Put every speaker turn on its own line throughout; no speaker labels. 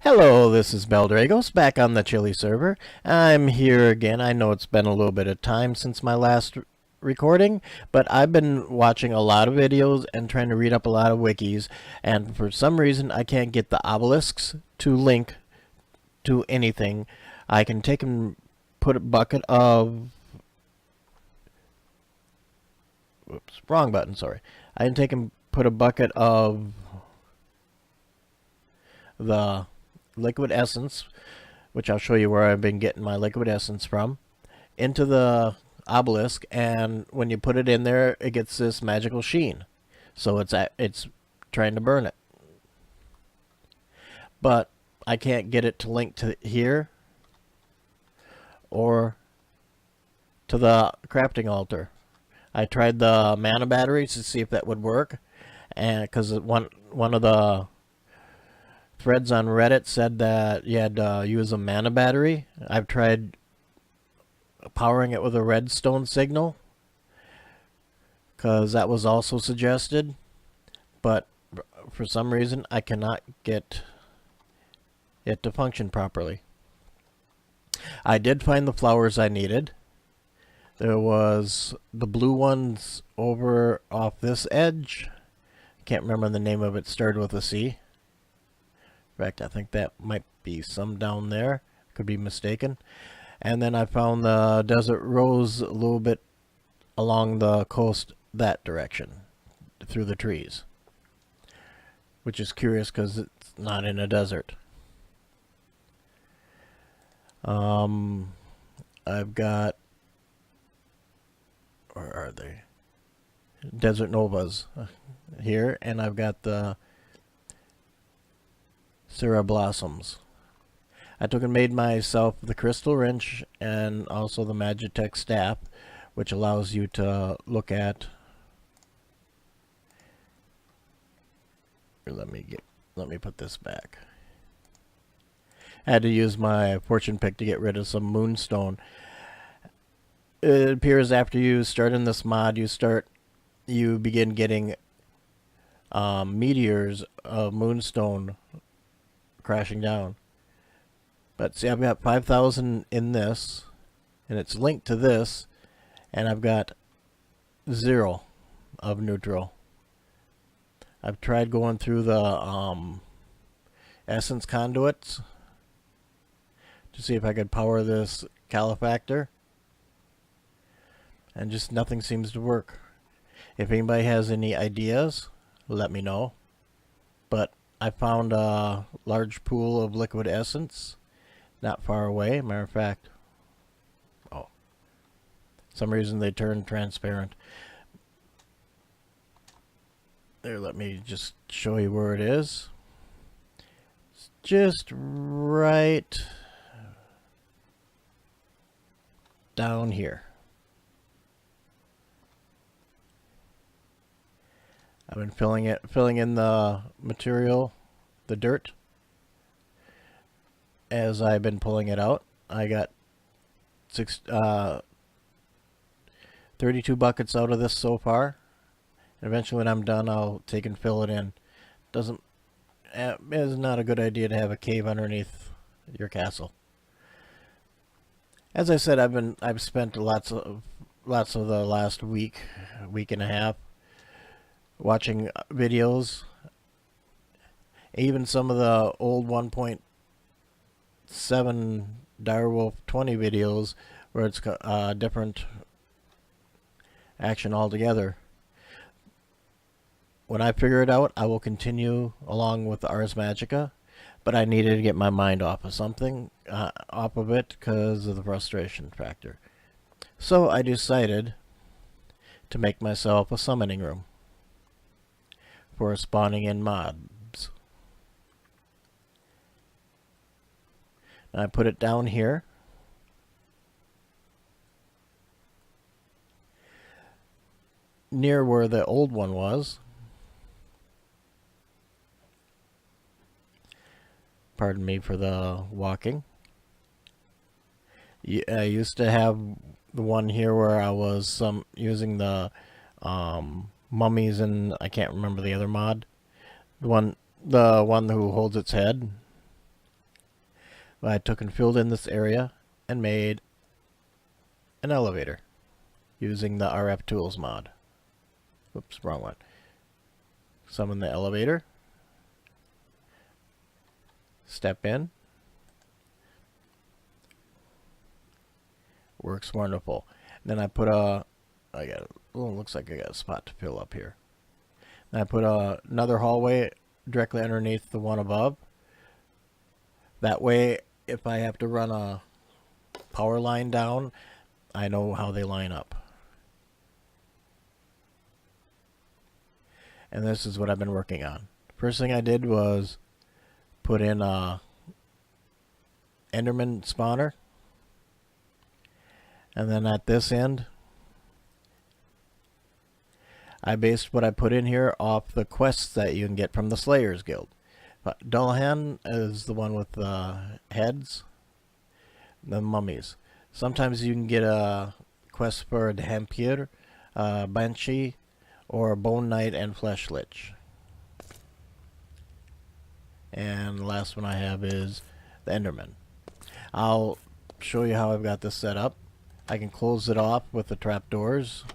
Hello, this is Beldragos back on the Chili server. I'm here again. I know it's been a little bit of time since my last recording, but I've been watching a lot of videos and trying to read up a lot of wikis, and for some reason I can't get the obelisks to link to anything. I can take and put a bucket of... Whoops, wrong button, sorry. I can take and put a bucket of the liquid essence, which I'll show you where I've been getting my liquid essence from, into the obelisk, and when you put it in there, it gets this magical sheen. So it's trying to burn it. But I can't get it to link to here or to the crafting altar. I tried the mana batteries to see if that would work, and because one of the threads on Reddit said that you had to use a mana battery. I've tried powering it with a redstone signal, because that was also suggested, but for some reason I cannot get it to function properly. I did find the flowers I needed. There was the blue ones over off this edge. Can't remember the name of it. Started with a C. In fact, I think that might be some down there. Could be mistaken. And then I found the desert rose a little bit along the coast that direction, through the trees. Which is curious because it's not in a desert. I've got... Where are they? Desert Novas here, and I've got the Sarah Blossoms. I took and made myself the crystal wrench and also the Magitech staff, which allows you to look at... Let me put this back. I had to use my fortune pick to get rid of some moonstone. It appears after you start in this mod, you begin getting meteors of moonstone crashing down. But see, I've got 5,000 in this, and it's linked to this, and I've got 0 of neutral. I've tried going through the essence conduits to see if I could power this calefactor, and just nothing seems to work. If anybody has any ideas, let me know. But I found a large pool of liquid essence not far away. Matter of fact, oh, some reason they turned transparent. There, let me just show you where it is. It's just right down here. I've been filling in the material, the dirt, as I've been pulling it out. I got 32 buckets out of this so far. And eventually when I'm done, I'll take and fill it in. It's not a good idea to have a cave underneath your castle. As I said, I've spent lots of the last week and a half watching videos, even some of the old 1.7 Direwolf 20 videos where it's different action altogether. When I figure it out, I will continue along with the Ars Magica, but I needed to get my mind off of something, off of it, because of the frustration factor. So I decided to make myself a summoning room for spawning in mobs. And I put it down here. Near where the old one was. Pardon me for the walking. I used to have the one here where I was using the mummies, and I can't remember the other mod. The one who holds its head. I took and filled in this area and made an elevator using the RF Tools mod. Whoops, wrong one. Summon the elevator. Step in. Works wonderful. And then I put looks like I got a spot to fill up here. And I put another hallway directly underneath the one above. That way, if I have to run a power line down, I know how they line up. And this is what I've been working on. First thing I did was put in a Enderman spawner. And then at this end, I based what I put in here off the quests that you can get from the Slayers Guild. Dullahan is the one with the heads, the mummies. Sometimes you can get a quest for the Hampir, Banshee, or Bone Knight and Flesh Lich. And the last one I have is the Enderman. I'll show you how I've got this set up. I can close it off with the trapdoors.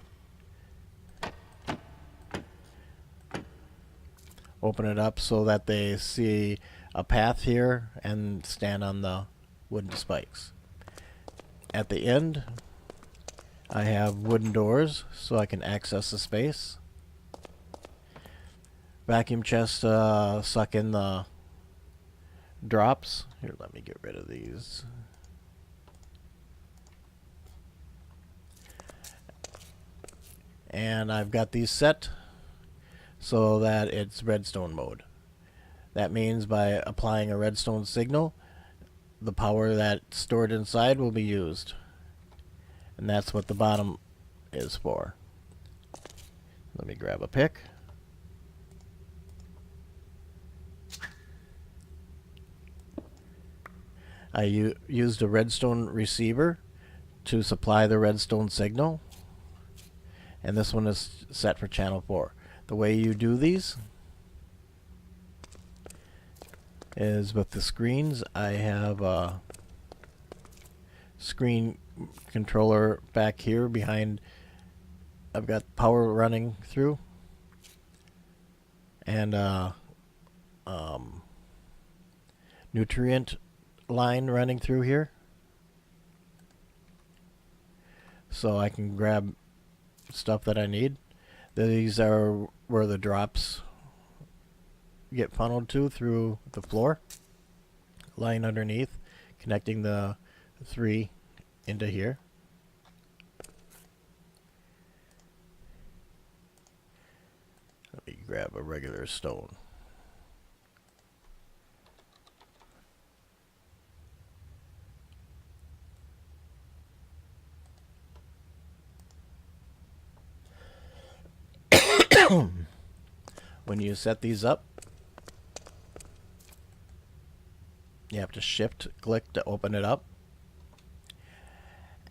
Open it up so that they see a path here and stand on the wooden spikes. At the end, I have wooden doors so I can access the space. Vacuum chest suck in the drops. Here, let me get rid of these. And I've got these set so that it's redstone mode. That means by applying a redstone signal, the power that's stored inside will be used. And that's what the bottom is for. Let me grab a pick. I used a redstone receiver to supply the redstone signal. And this one is set for channel 4. The way you do these is with the screens. I have a screen controller back here behind. I've got power running through and nutrient line running through here, so I can grab stuff that I need. These are where the drops get funneled to through the floor, line underneath, connecting the 3 into here. Let me grab a regular stone. When you set these up, you have to shift click to open it up.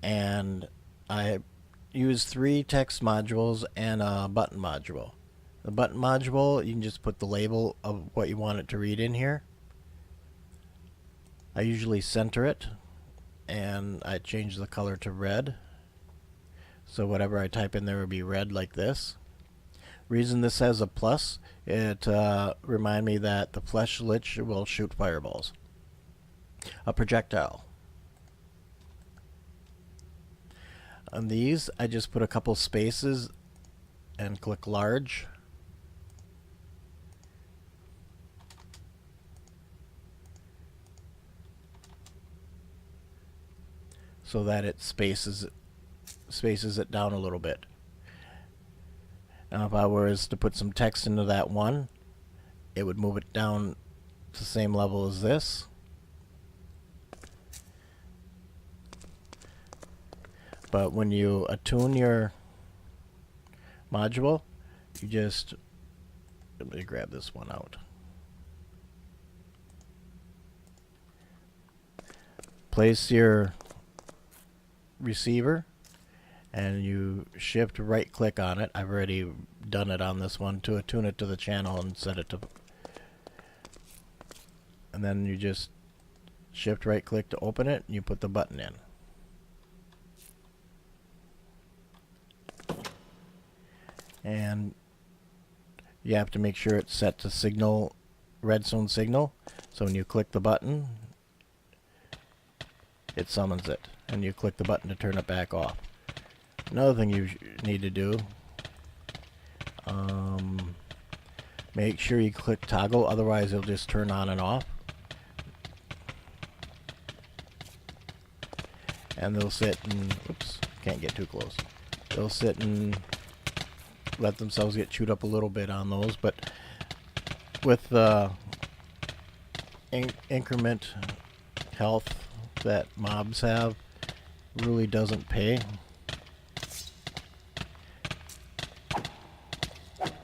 And I use 3 text modules and a button module. The button module, you can just put the label of what you want it to read in here. I usually center it and I change the color to red. So whatever I type in there will be red like this. Reason this has a plus, it remind me that the Flesh Lich will shoot fireballs. A projectile. On these, I just put a couple spaces and click large. So that it spaces it down a little bit. Now if I was to put some text into that one, it would move it down to the same level as this. But when you attune your module, you just, let me grab this one out. Place your receiver and you shift right click on it. I've already done it on this one to attune it to the channel and set it to, and then you just Shift right click to open it, and you put the button in. And you have to make sure it's set to signal, redstone signal. So when you click the button, it summons it. And you click the button to turn it back off. Another thing you need to do, make sure you click toggle, otherwise it'll just turn on and off. And they'll sit and, oops, can't get too close. They'll sit and let themselves get chewed up a little bit on those, but with the increment health that mobs have, really doesn't pay.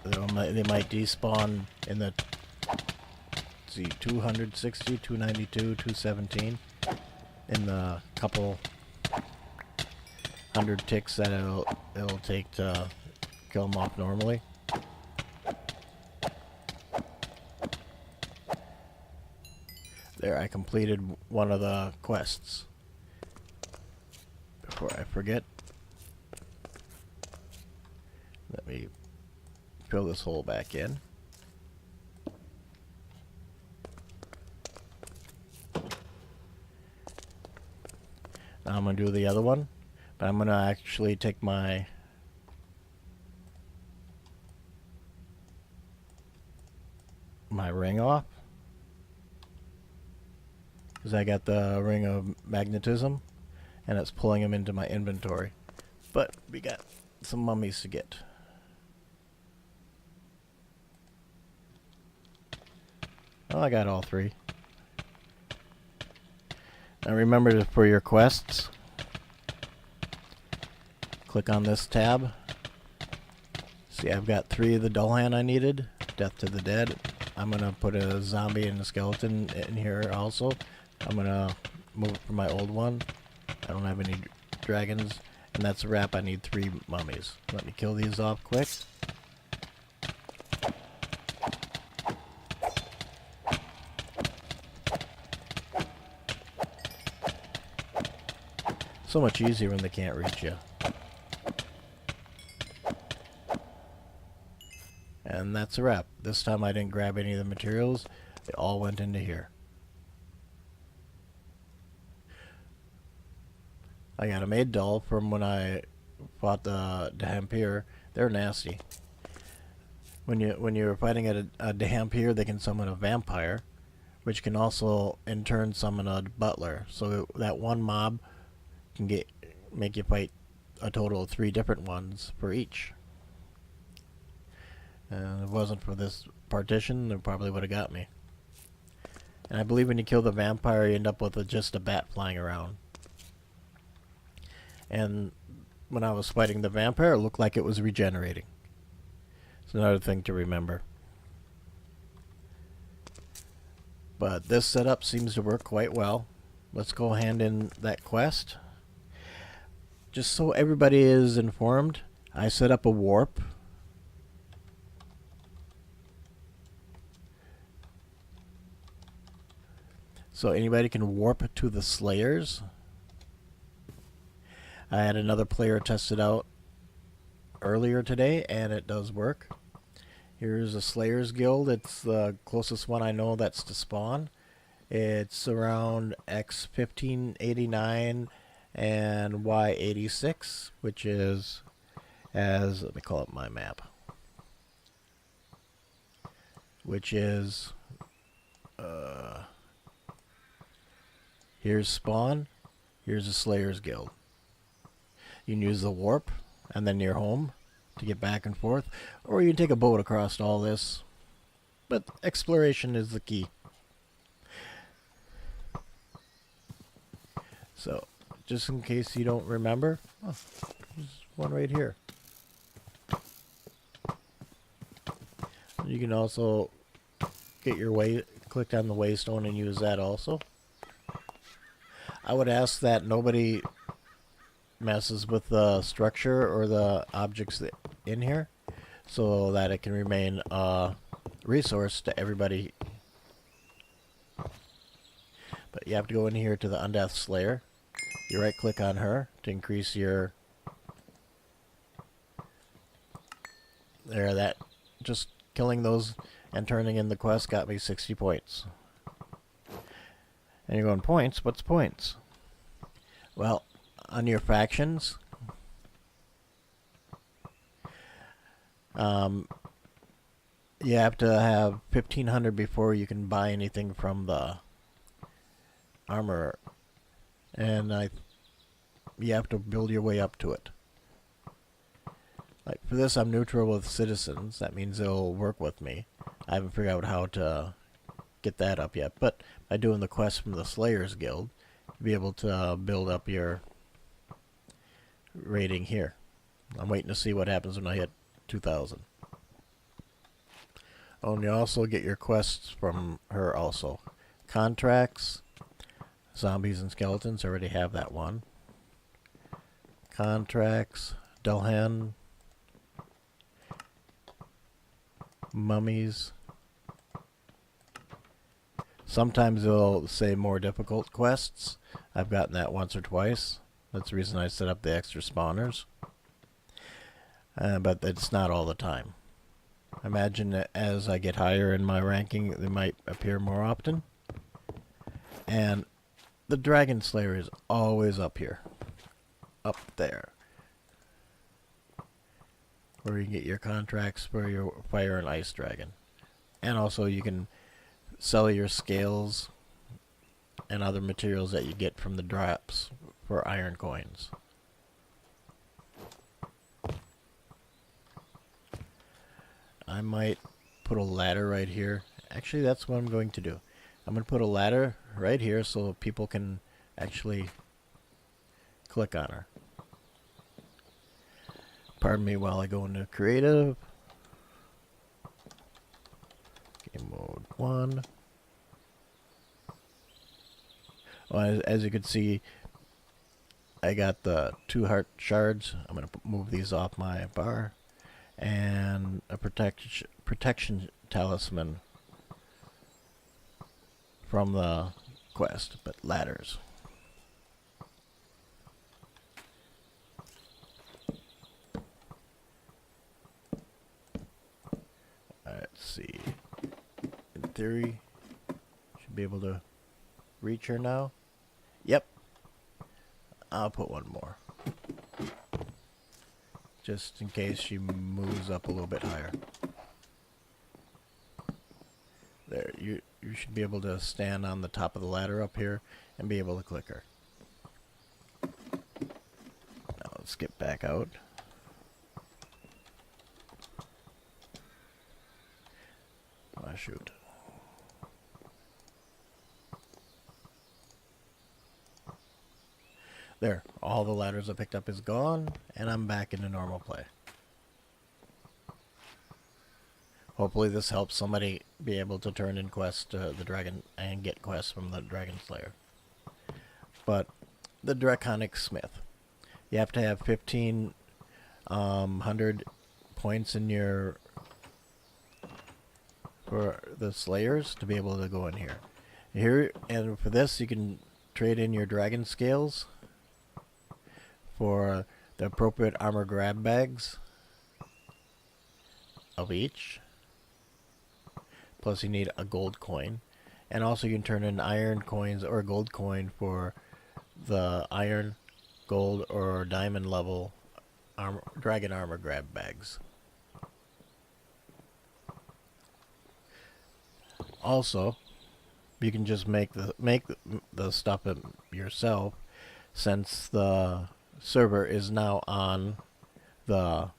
They might despawn in the, let's see, 260, 292, 217 in the couple hundred ticks that it'll take to kill them off normally. There, I completed one of the quests. Before I forget, let me fill this hole back in. Now I'm going to do the other one, but I'm going to actually take my ring off, because I got the ring of magnetism and it's pulling them into my inventory. But we got some mummies to get. Oh, I got all three. Now remember, for your quests, click on this tab. See, I've got 3 of the dull hand I needed. Death to the Dead. I'm going to put a zombie and a skeleton in here also. I'm going to move it from my old one. I don't have any dragons. And that's a wrap. I need 3 mummies. Let me kill these off quick. So much easier when they can't reach you. And that's a wrap. This time I didn't grab any of the materials. They all went into here. I got a made doll from when I fought the Dahampir. They're nasty. When you're fighting a Dahampir, they can summon a vampire, which can also in turn summon a butler. So that one mob can make you fight a total of 3 different ones for each. And if it wasn't for this partition, they probably would have got me. And I believe when you kill the vampire, you end up with just a bat flying around. And when I was fighting the vampire, it looked like it was regenerating. It's another thing to remember. But this setup seems to work quite well. Let's go hand in that quest. Just so everybody is informed, I set up a warp. So anybody can warp to the Slayers. I had another player test it out earlier today, and it does work. Here's a Slayers Guild. It's the closest one I know that's to spawn. It's around X1589 and Y86, which is, as, let me call up my map, which is, here's spawn, here's a Slayers Guild. You can use the warp and then your home to get back and forth, or you can take a boat across all this, but exploration is the key. So, just in case you don't remember, oh, there's one right here. You can also get your click on the waystone and use that also. I would ask that nobody messes with the structure or the objects in here, so that it can remain a resource to everybody. But you have to go in here to the Undeath Slayer. You right click on her to increase your... There, that... Just killing those and turning in the quest got me 60 points. And you're going, points? What's points? Well, on your factions... you have to have 1,500 before you can buy anything from the armor, and you have to build your way up to it. Like for this, I'm neutral with citizens. That means they'll work with me. I haven't figured out how to get that up yet, but by doing the quest from the Slayers Guild, you'll be able to build up your rating here. I'm waiting to see what happens when I hit 2,000. Oh, and you also get your quests from her also. Contracts, zombies and skeletons, I already have that one. Contracts, Delhan, mummies. Sometimes they'll say more difficult quests. I've gotten that once or twice. That's the reason I set up the extra spawners. But it's not all the time. Imagine that as I get higher in my ranking, they might appear more often. And the Dragon Slayer is always up here. Up there. Where you can get your contracts for your Fire and Ice Dragon. And also you can sell your scales and other materials that you get from the drops for iron coins. I might put a ladder right here. Actually, that's what I'm going to do. I'm going to put a ladder right here so people can actually click on her. Pardon me while I go into creative. Game mode 1. Well, as you can see, I got the 2 heart shards. I'm going to move these off my bar. And a protection talisman from the quest, but ladders. Let's see. In theory, should be able to reach her now. Yep. I'll put one more. Just in case she moves up a little bit higher. There, you should be able to stand on the top of the ladder up here and be able to click her. Now let's get back out. Oh, shoot. There, all the ladders I picked up is gone, and I'm back into normal play. Hopefully this helps somebody be able to turn in quests to the dragon and get quests from the Dragon Slayer. But the Draconic Smith. You have to have 1,500 points in your... for the Slayers to be able to go in here. Here, and for this you can trade in your dragon scales for the appropriate armor grab bags of each. Plus you need a gold coin. And also you can turn in iron coins or a gold coin for the iron, gold, or diamond level dragon armor grab bags. Also, you can just make the stuff yourself, since the server is now on the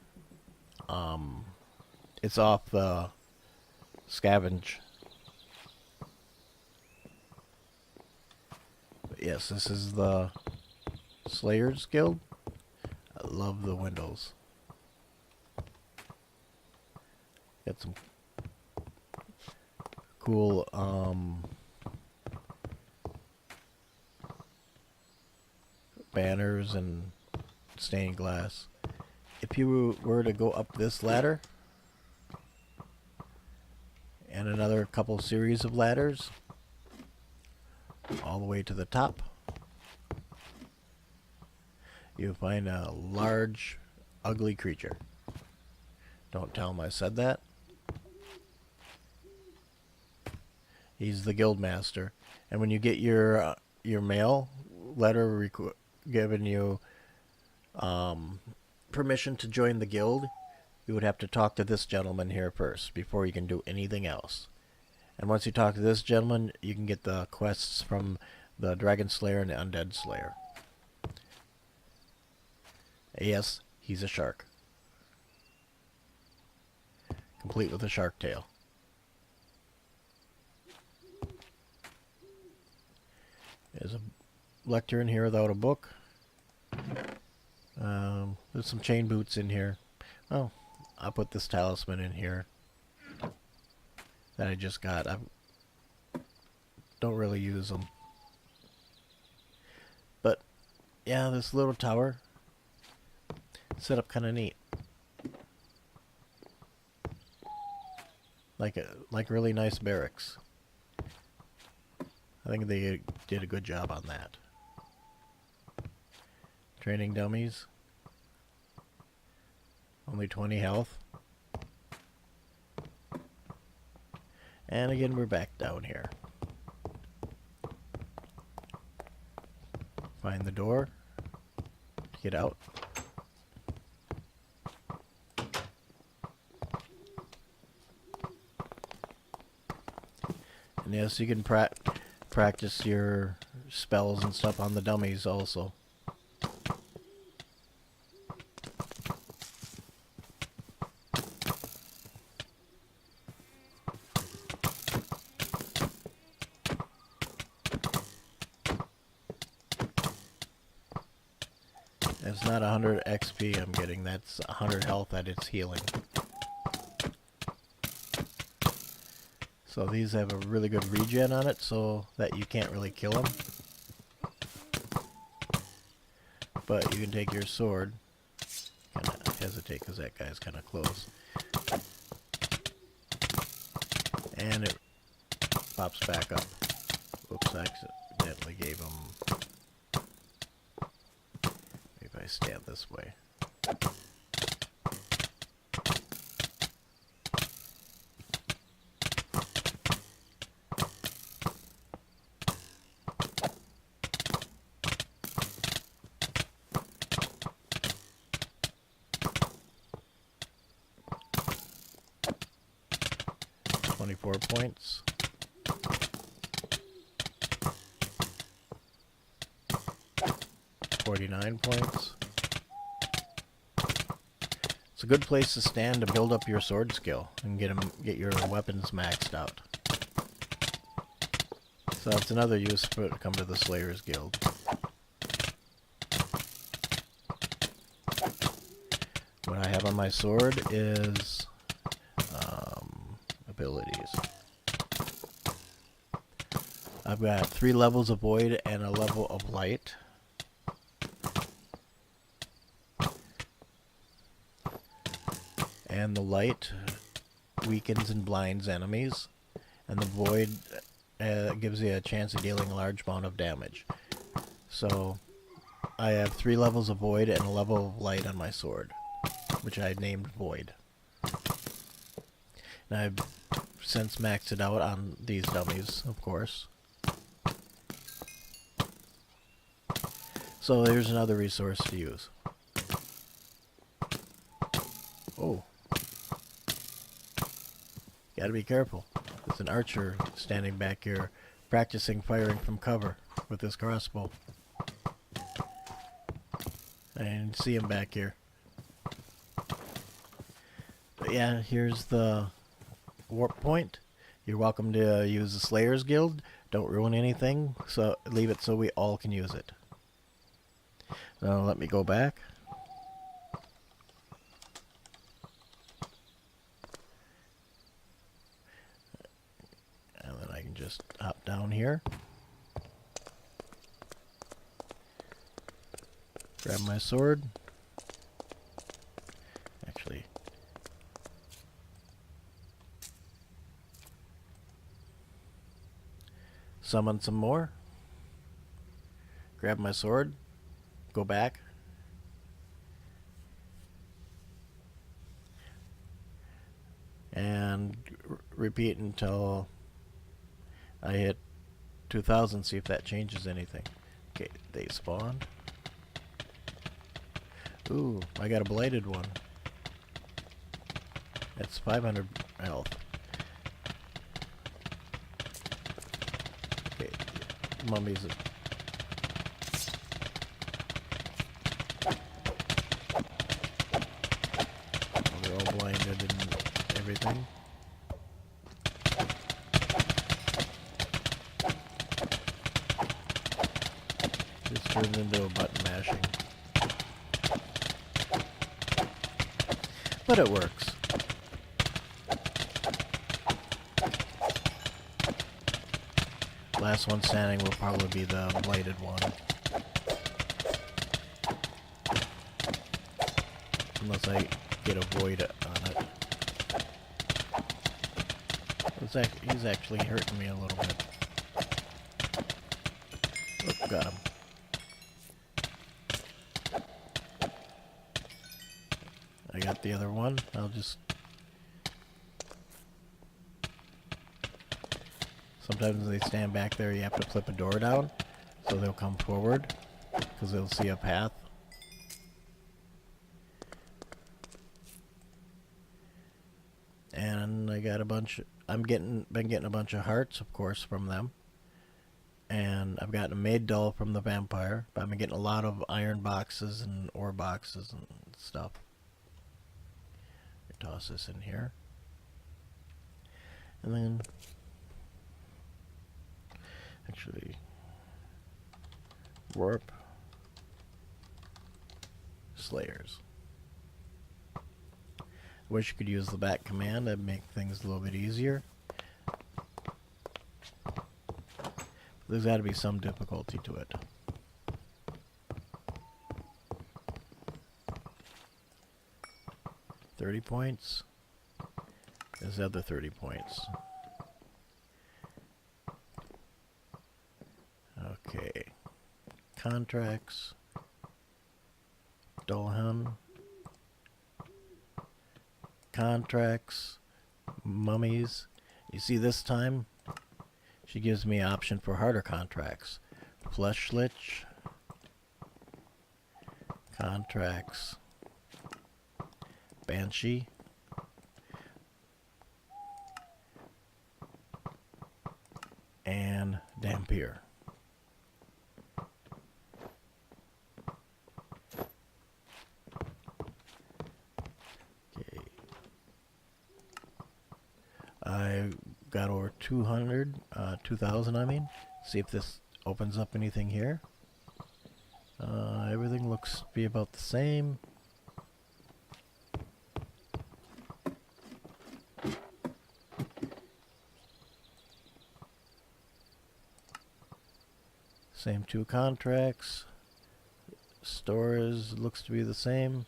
it's off the scavenge. But yes, this is the Slayers Guild. I love the windows. Got some cool banners and stained glass. If you were to go up this ladder and another couple series of ladders, all the way to the top, you'll find a large, ugly creature. Don't tell him I said that. He's the guild master, and when you get your mail letter giving you permission to join the guild, you would have to talk to this gentleman here first before you can do anything else. And once you talk to this gentleman, you can get the quests from the Dragon Slayer and the Undead Slayer. Yes, he's a shark, complete with a shark tail. There's a lectern here without a book. There's some chain boots in here. Oh, I'll put this talisman in here that I just got. I don't really use them. But, yeah, this little tower set up kind of neat. Like really nice barracks. I think they did a good job on that. Training dummies. Only 20 health. And again, we're back down here. Find the door. Get out. And yes, you can practice your spells and stuff on the dummies also. It's not 100 XP I'm getting, that's 100 health that it's healing. So these have a really good regen on it, so that you can't really kill them. But you can take your sword. Kinda hesitate because that guy's kinda close. And it pops back up. Oops, I accidentally gave him... Maybe if I stand this way. Points. $49 points. It's a good place to stand to build up your sword skill and get your weapons maxed out. So that's another use for it to come to the Slayers Guild. What I have on my sword is abilities. I've got 3 levels of void and a level of light. And the light weakens and blinds enemies, and the void gives you a chance of dealing a large amount of damage. So I have 3 levels of void and a level of light on my sword, which I named void. And I've since maxed it out on these dummies, of course. So there's another resource to use. Oh. Gotta be careful. There's an archer standing back here practicing firing from cover with his crossbow. I can see him back here. But yeah, here's the warp point. You're welcome to use the Slayers Guild. Don't ruin anything, so leave it so we all can use it. Now let me go back. And then I can just hop down here. Grab my sword. Actually, summon some more. grab my sword, go back, and repeat until I hit 2000, see if that changes anything. Okay, they spawned. Ooh, I got a bladed one. That's 500 health. Okay, mummies. They're all blinded and everything. This turns into a button mashing. But it works. Last one standing will probably be the bladed one. Unless I get a void on it. He's actually hurting me a little bit. Oh, got him. I got the other one. I'll just... Sometimes they stand back there, you have to flip a door down, so they'll come forward, because they'll see a path. And I got a bunch... been getting a bunch of hearts, of course, from them. And I've gotten a made doll from the vampire, but I've been getting a lot of iron boxes and ore boxes and stuff. Toss this in here. And then... Actually... Warp. Slayers. I wish you could use the back command. That'd make things a little bit easier. There's got to be some difficulty to it. $30 points. There's the other 30 points. Okay. Contracts. Dolhan. Contracts. Mummies. You see, this time she gives me an option for harder contracts. Fleshlich. Contracts. Banshee. And Dampier. Okay. I got over 2,000 I mean. See if this opens up anything here. Everything looks to be about the same. Same 2 contracts. Stores looks to be the same.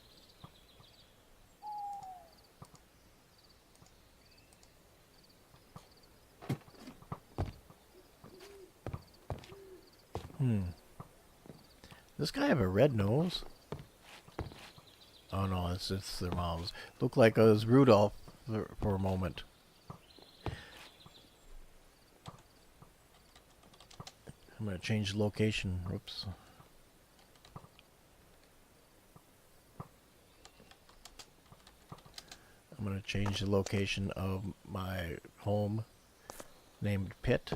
This guy have a red nose? Oh no, it's their mouths. Looked like it was Rudolph for a moment. I'm going to change the location. Oops. I'm going to change the location of my home named Pit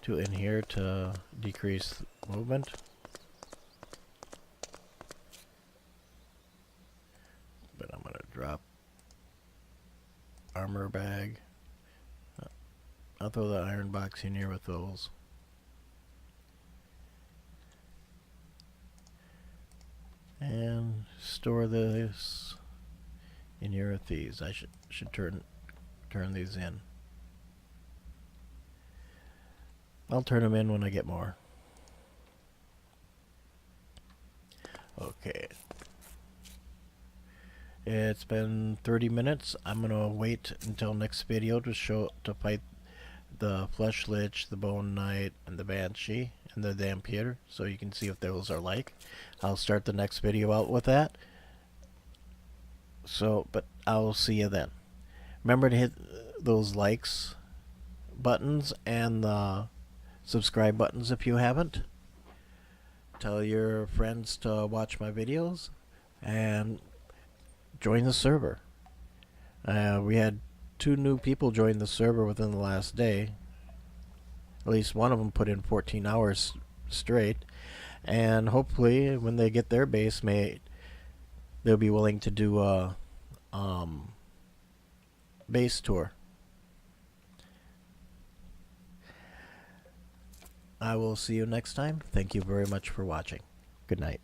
to in here to decrease movement. But I'm going to drop armor bag. I'll throw the iron box in here with those. And store this in here with these. I should turn these in. I'll turn them in when I get more. Okay. It's been 30 minutes. I'm gonna wait until next video to fight the Flesh Lich, the Bone Knight, and the Banshee, and the Dampier, so you can see if those are like. I'll start the next video out with that. So, but I'll see you then. Remember to hit those likes buttons and the subscribe buttons if you haven't. Tell your friends to watch my videos and join the server. We had 2 new people join the server within the last day. At least one of them put in 14 hours straight, and hopefully when they get their base mate, they'll be willing to do a base tour. I will see you next time. Thank you very much for watching. Good night.